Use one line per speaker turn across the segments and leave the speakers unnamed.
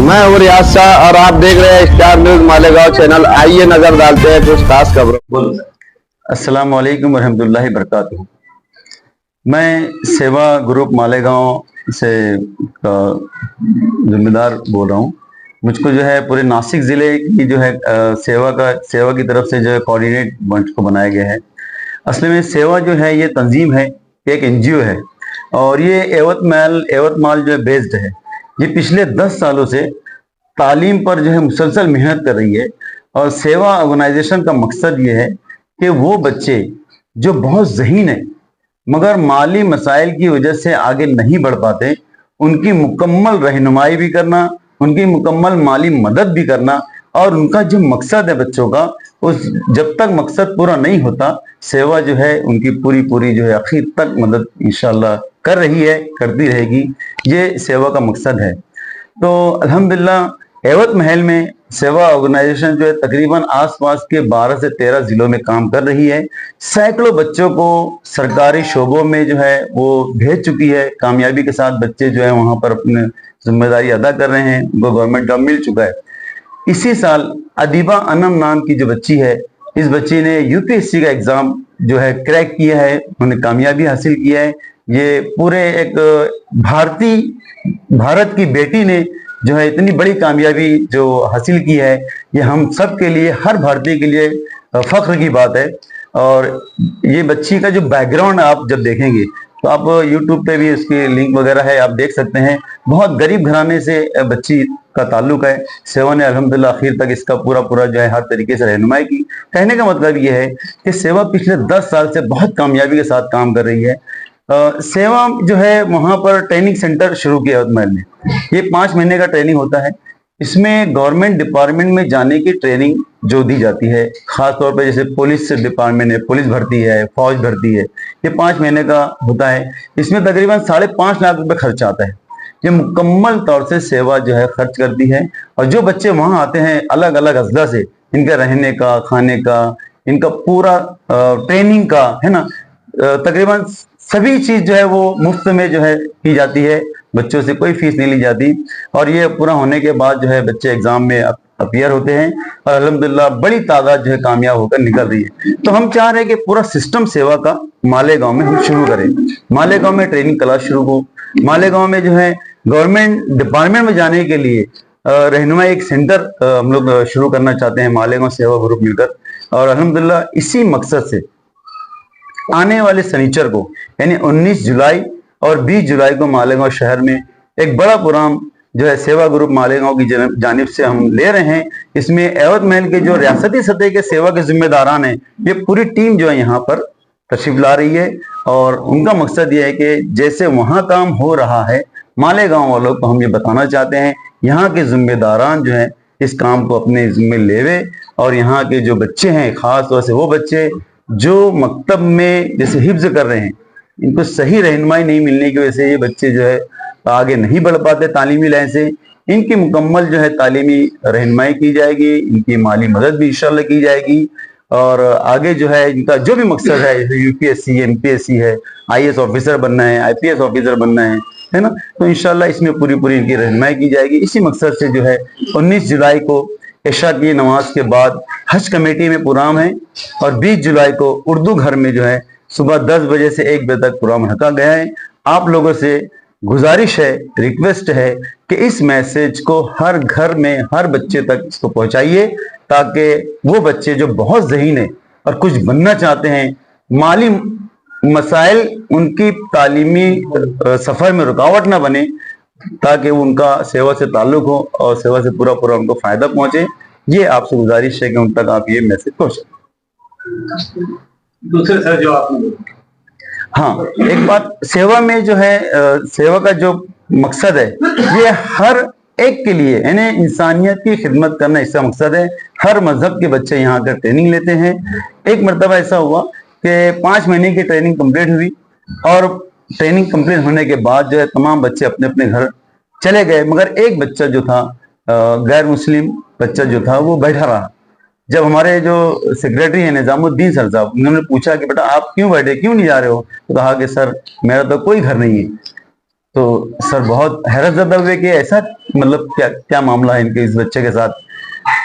मैं हूँ रियाज शाह और आप देख रहे हैं स्टार न्यूज मालेगांव चैनल। आइए नजर डालते हैं कुछ खास खबरों।
बोलो। अस्सलाम वालेकुम रहमतुल्लाहि बरकातुहू। मैं सेवा ग्रुप मालेगांव से का जिम्मेदार बोल रहा हूँ। मुझको जो है पूरे नासिक ज़िले की जो है सेवा की तरफ से जो है कोऑर्डिनेट मुझको बनाया गया है। असल में सेवा जो है ये तंजीम है, एक एनजीओ है और ये एवतमाल जो है बेस्ड है। ये पिछले 10 सालों से तालीम पर जो है मुसलसल मेहनत कर रही है और सेवा ऑर्गेनाइजेशन का मकसद ये है कि वो बच्चे जो बहुत ज़हीन है मगर माली मसाइल की वजह से आगे नहीं बढ़ पाते, उनकी मुकम्मल रहनुमाई भी करना, उनकी मुकम्मल माली मदद भी करना और उनका जो मकसद है बच्चों का, उस जब तक मकसद पूरा नहीं होता सेवा जो है उनकी पूरी पूरी जो है आखिर तक मदद इंशाल्लाह कर रही है, करती रहेगी। ये सेवा का मकसद है। तो अल्हम्दुलिल्लाह एवत महल में सेवा ऑर्गेनाइजेशन जो है तकरीबन आसपास के 12 से 13 जिलों में काम कर रही है। सैकड़ों बच्चों को सरकारी शोबों में जो है वो भेज चुकी है। कामयाबी के साथ बच्चे जो है वहां पर अपने जिम्मेदारी अदा कर रहे हैं, उनको गवर्नमेंट जॉब मिल चुका है। इसी साल अदीबा अनम नाम की जो बच्ची है, इस बच्ची ने यूपीएससी का एग्जाम जो है क्रैक किया है, उन्होंने कामयाबी हासिल किया है। ये पूरे एक भारत की बेटी ने जो है इतनी बड़ी कामयाबी जो हासिल की है, ये हम सब के लिए, हर भारतीय के लिए फख्र की बात है। और ये बच्ची का जो बैकग्राउंड आप जब देखेंगे तो आप यूट्यूब पे भी इसकी लिंक वगैरह है, आप देख सकते हैं। बहुत गरीब घराने से बच्ची का ताल्लुक है। सेवा ने अल्हम्दुलिल्लाह आखिर तक इसका पूरा पूरा जो है हर तरीके से रहनुमाई की। कहने का मतलब ये है कि सेवा पिछले 10 साल से बहुत कामयाबी के साथ काम कर रही है। सेवा जो है वहां पर ट्रेनिंग सेंटर शुरू किया महल में। ये 5 महीने का ट्रेनिंग होता है। इसमें गवर्नमेंट डिपार्टमेंट में जाने की ट्रेनिंग जो दी जाती है, खास तौर पे जैसे पुलिस डिपार्टमेंट है, पुलिस भर्ती है, फौज भर्ती है, ये 5 महीने का होता है। इसमें तकरीबन 5.5 लाख रुपए खर्च आता है। ये मुकम्मल तौर से सेवा जो है खर्च करती है। और जो बच्चे वहां आते हैं अलग अलग अजला से, इनका रहने का, खाने का, इनका पूरा ट्रेनिंग का है ना, तकरीबन सभी चीज जो है वो मुफ्त में जो है की जाती है। बच्चों से कोई फीस नहीं ली जाती। और ये पूरा होने के बाद जो है बच्चे एग्जाम में अपीयर होते हैं और अल्हम्दुलिल्लाह बड़ी तादाद जो है कामयाब होकर निकल रही है। तो हम चाह रहे हैं कि पूरा सिस्टम सेवा का मालेगांव में हम शुरू करें। मालेगांव में ट्रेनिंग क्लास शुरू हो। मालेगांव में जो है गवर्नमेंट डिपार्टमेंट में जाने के लिए रहनुमाई एक सेंटर हम लोग शुरू करना चाहते हैं, मालेगांव सेवा ग्रुप मिलकर। और अल्हम्दुलिल्लाह इसी मकसद से आने वाले शनिचर को यानी 19 जुलाई और 20 जुलाई को मालेगांव शहर में एक बड़ा प्रोग्राम जो है सेवा ग्रुप मालेगांव की जानिब से हम ले रहे हैं। इसमें एवत महल के जो रियासती सतह के सेवा के जिम्मेदारान हैं, ये पूरी टीम जो है यहाँ पर तशरीफ ला रही है। और उनका मकसद ये है कि जैसे वहाँ काम हो रहा है, मालेगांव वालों को हम ये बताना चाहते हैं, यहाँ के जिम्मेदारान जो है इस काम को अपने जिम्मे लेवे। और यहाँ के जो बच्चे हैं, खास तौर से वो बच्चे जो मकतब में जैसे हिफ्ज कर रहे हैं, इनको सही रहनुमाई नहीं मिलने की वजह से ये बच्चे जो है आगे नहीं बढ़ पाते तालीमी लाइन से। इनकी मुकम्मल जो है तालीमी रहनुमाई की जाएगी, इनकी माली मदद भी इंशाल्लाह की जाएगी। और आगे जो है इनका जो भी मकसद है, यूपीएससी, एमपीएससी है, आईएएस ऑफिसर बनना है, आईपीएस ऑफिसर बनना है ना, तो इंशाल्लाह इसमें पूरी पूरी इनकी रहनुमाई की जाएगी। इसी मकसद से जो है 19 जुलाई को इशा की नमाज के बाद हज कमेटी में प्रोग्राम है और 20 जुलाई को उर्दू घर में जो है सुबह 10 बजे से 1 बजे तक प्रोग्राम रखा गया है। आप लोगों से गुजारिश है, रिक्वेस्ट है कि इस मैसेज को हर घर में, हर बच्चे तक इसको पहुंचाइए, ताकि वो बच्चे जो बहुत ज़हीन है और कुछ बनना चाहते हैं, माली मसाइल उनकी तालीमी सफ़र में रुकावट ना बने, ताकि उनका सेवा से ताल्लुक हो और सेवा से पूरा पूरा उनको फायदा पहुंचे। ये आपसे गुजारिश है कि उन तक आप ये मैसेज पहुंचे।
दूसरे सर जो आपने,
हाँ, एक बात, सेवा में जो है सेवा का जो मकसद है ये हर एक के लिए, यानी इंसानियत की खिदमत करना इसका मकसद है। हर मजहब के बच्चे यहाँ आकर ट्रेनिंग लेते हैं। एक मरतबा ऐसा हुआ कि 5 महीने की ट्रेनिंग कंप्लीट हुई और ट्रेनिंग कंप्लीट होने के बाद जो है तमाम बच्चे अपने अपने घर चले गए, मगर एक बच्चा जो था, गैर मुस्लिम बच्चा जो था, वो बैठा रहा। जब हमारे जो सेक्रेटरी हैं निजामुद्दीन सर साहब, उन्होंने पूछा कि बेटा आप क्यों बैठे, क्यों नहीं जा रहे हो, तो कहा कि सर मेरा तो कोई घर नहीं है। तो सर बहुत हैरत ज़दा हुए कि ऐसा मतलब क्या क्या मामला है इनके इस बच्चे के साथ।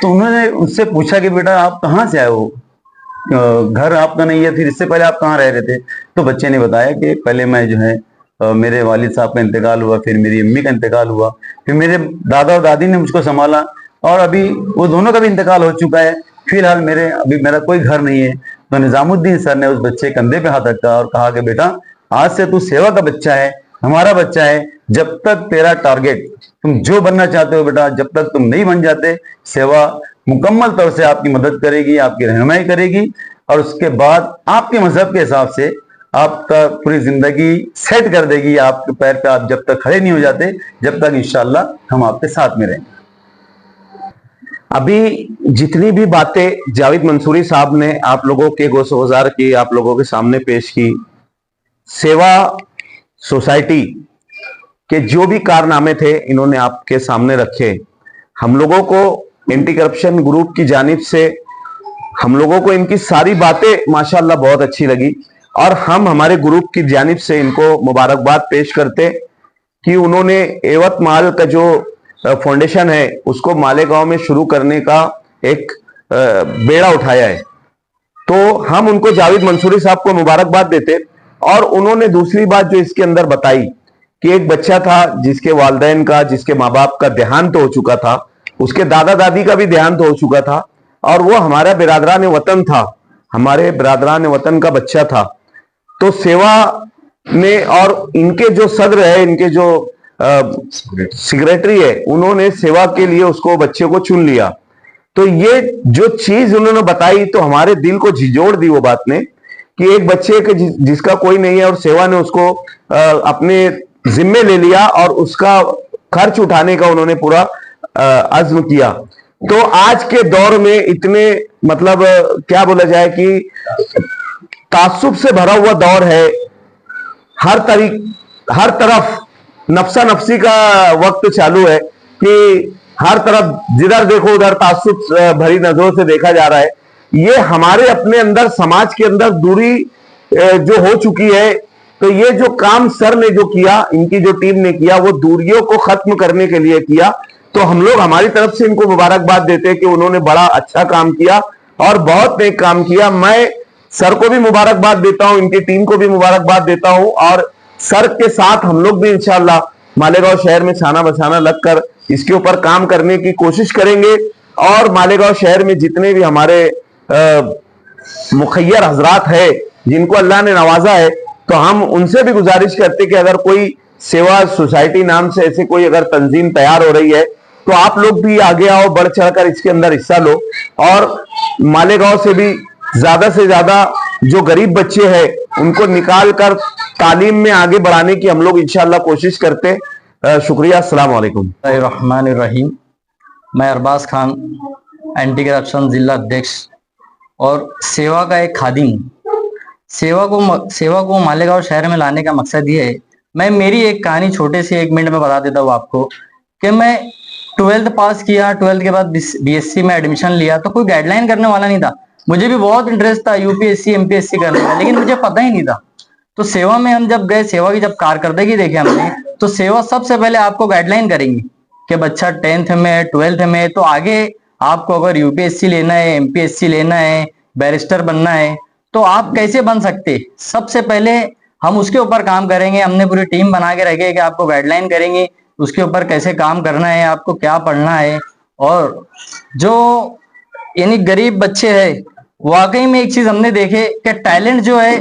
तो उन्होंने उससे पूछा कि बेटा आप कहाँ से आए हो, घर आपका नहीं है, फिर इससे पहले आप कहाँ रह रहे थे। तो बच्चे ने बताया कि पहले मैं जो है मेरे वालिद साहब का इंतकाल हुआ, फिर मेरी अम्मी का इंतकाल हुआ, फिर मेरे दादा और दादी ने मुझको संभाला, और अभी वो दोनों का भी इंतकाल हो चुका है। फिलहाल अभी मेरा कोई घर नहीं है। तो निजामुद्दीन सर ने उस बच्चे के कंधे पे हाथ रखा और कहा कि बेटा आज से तू सेवा का बच्चा है, हमारा बच्चा है। जब तक तेरा टारगेट, तुम जो बनना चाहते हो बेटा, जब तक तुम नहीं बन जाते, सेवा मुकम्मल तौर से आपकी मदद करेगी, आपकी रहनुमाई करेगी, और उसके बाद आपके मजहब के हिसाब से आपका पूरी जिंदगी सेट कर देगी। आपके पैर पे आप जब तक खड़े नहीं हो जाते, जब तक इंशाल्लाह हम आपके साथ में रहेंगे।
अभी जितनी भी बातें जावेद मंसूरी साहब ने आप लोगों के गोशोजार की, आप लोगों के सामने पेश की, सेवा सोसाइटी के जो भी कारनामे थे इन्होंने आपके सामने रखे। हम लोगों को एंटी करप्शन ग्रुप की जानिब से हम लोगों को इनकी सारी बातें माशाल्लाह बहुत अच्छी लगी, और हम हमारे ग्रुप की जानिब से इनको मुबारकबाद पेश करते कि उन्होंने एवतमाल का जो फाउंडेशन है उसको मालेगांव में शुरू करने का एक बेड़ा उठाया है। तो हम उनको जावेद मंसूरी साहब को मुबारकबाद देते। और उन्होंने दूसरी बात जो इसके अंदर बताई कि एक बच्चा था जिसके वालिदैन का, जिसके माँ बाप का देहांत हो चुका था, उसके दादा दादी का भी देहांत हो चुका था, और वो हमारा बिरादरान वतन था, हमारे बिरादरान वतन का बच्चा था। तो सेवा ने, और इनके जो सदर है, इनके जो सेक्रेटरी है, उन्होंने सेवा के लिए उसको बच्चे को चुन लिया। तो ये जो चीज उन्होंने बताई तो हमारे दिल को झिझोड़ दी वो बात ने कि एक बच्चे के जिसका कोई नहीं है और सेवा ने उसको अपने जिम्मे ले लिया और उसका खर्च उठाने का उन्होंने पूरा अज़्म किया। तो आज के दौर में इतने मतलब क्या बोला जाए कि तासुब से भरा हुआ दौर है, हर तरफ नफसा नफसी का वक्त चालू है कि हर तरफ जिधर देखो उधर तासुब भरी नजरों से देखा जा रहा है। ये हमारे अपने अंदर, समाज के अंदर दूरी जो हो चुकी है। तो ये जो काम सर ने जो किया, इनकी जो टीम ने किया, वो दूरियों को खत्म करने के लिए किया। तो हम लोग हमारी तरफ से इनको मुबारकबाद देते हैं कि उन्होंने बड़ा अच्छा काम किया और बहुत नेक काम किया। मैं सर को भी मुबारकबाद देता हूं, इनकी टीम को भी मुबारकबाद देता हूं, और सर के साथ हम लोग भी इंशाअल्लाह मालेगांव शहर में छाना बछाना लगकर इसके ऊपर काम करने की कोशिश करेंगे। और मालेगांव शहर में जितने भी हमारे मुखैयर हजरात है जिनको अल्लाह ने नवाजा है, तो हम उनसे भी गुजारिश करते कि अगर कोई सेवा सोसाइटी नाम से ऐसे कोई अगर तंजीम तैयार हो रही है तो आप लोग भी आगे आओ, बढ़ चढ़कर इसके अंदर हिस्सा लो, और मालेगांव से भी ज्यादा से ज्यादा जो गरीब बच्चे हैं उनको निकाल कर तालीम में आगे बढ़ाने की हम लोग इंशाअल्लाह कोशिश करते। शुक्रिया, अस्सलाम वालेकुम।
रहमानिर्रहीम। मैं अरबाज खान, एंटी करप्शन जिला अध्यक्ष और सेवा का एक खादिम हूँ। सेवा को मालेगांव शहर में लाने का मकसद ये है, मैं मेरी एक कहानी छोटे से 1 मिनट में बता देता हूँ आपको कि मैं 12th पास किया, 12th के बाद बीएससी में एडमिशन लिया। तो कोई गाइडलाइन करने वाला नहीं था, मुझे भी बहुत इंटरेस्ट था यूपीएससी एमपीएससी करने का, लेकिन मुझे पता ही नहीं था। तो सेवा में हम जब गए, सेवा की जब कारकर्दगी देखी हमने, तो सेवा सबसे पहले आपको गाइडलाइन करेंगी कि बच्चा 10th में 12th में, तो आगे आपको अगर यूपीएससी लेना है, एमपीएससी लेना है, बैरिस्टर बनना है, तो आप कैसे बन सकते, सबसे पहले हम उसके ऊपर काम करेंगे। हमने पूरी टीम बना के रखे कि आपको गाइडलाइन करेंगे उसके ऊपर कैसे काम करना है, आपको क्या पढ़ना है। और जो यानी गरीब बच्चे हैं, वाकई में एक चीज हमने देखे कि टैलेंट जो है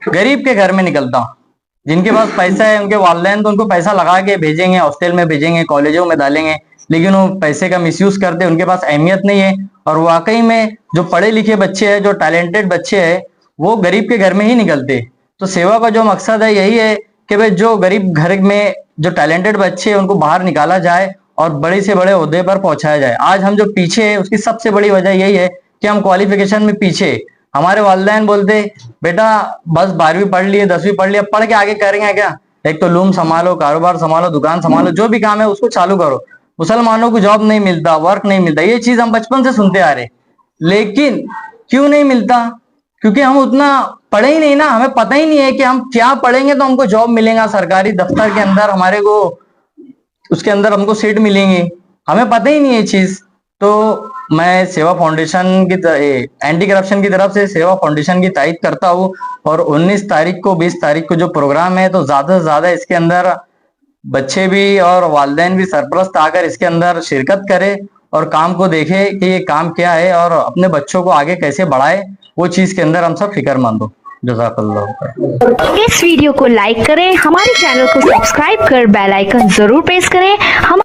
गरीब के घर में निकलता। जिनके पास पैसा है, उनके वालिदैन तो उनको पैसा लगा के भेजेंगे, हॉस्टल में भेजेंगे, कॉलेजों में डालेंगे, लेकिन वो पैसे का मिसयूज करते, उनके पास अहमियत नहीं है। और वाकई में जो पढ़े लिखे बच्चे हैं, जो टैलेंटेड बच्चे हैं, वो गरीब के घर में ही निकलते। तो सेवा का जो मकसद है यही है कि भाई जो गरीब घर में जो टैलेंटेड बच्चे हैं उनको बाहर निकाला जाए और बड़े से बड़े ओहदे पर पहुंचाया जाए। आज हम जो पीछे है उसकी सबसे बड़ी वजह यही है कि हम क्वालिफिकेशन में पीछे। हमारे वालिदैन बोलते बेटा बस 12वीं पढ़ लिए, 10वीं पढ़ लिया, पढ़ के आगे करेंगे क्या, एक तो लूम संभालो, कारोबार संभालो, दुकान संभालो, जो भी काम है उसको चालू करो। मुसलमानों को जॉब नहीं मिलता, वर्क नहीं मिलता, ये चीज हम बचपन से सुनते आ रहे। लेकिन क्यों नहीं मिलता? क्योंकि हम उतना पढ़े ही नहीं ना, हमें पता ही नहीं है कि हम क्या पढ़ेंगे तो हमको जॉब मिलेगा सरकारी दफ्तर के अंदर, हमारे को उसके अंदर हमको सीट मिलेंगी, हमें पता ही नहीं है ये चीज। तो मैं सेवा फाउंडेशन की एंटी करप्शन की तरफ से सेवा फाउंडेशन की तारीफ करता हूँ। और 19 तारीख को 20 तारीख को जो प्रोग्राम है, तो ज्यादा से ज्यादा इसके अंदर बच्चे भी और वालिदैन भी सरपरस्त आकर इसके अंदर शिरकत करे और काम को देखे कि ये काम क्या है और अपने बच्चों को आगे कैसे बढ़ाए, वो चीज के अंदर हम सब फिक्रमंद हो। जज़ाकल्लाह।
इस वीडियो को लाइक करें, हमारे चैनल को सब्सक्राइब कर बेल आइकन जरूर प्रेस करें। हम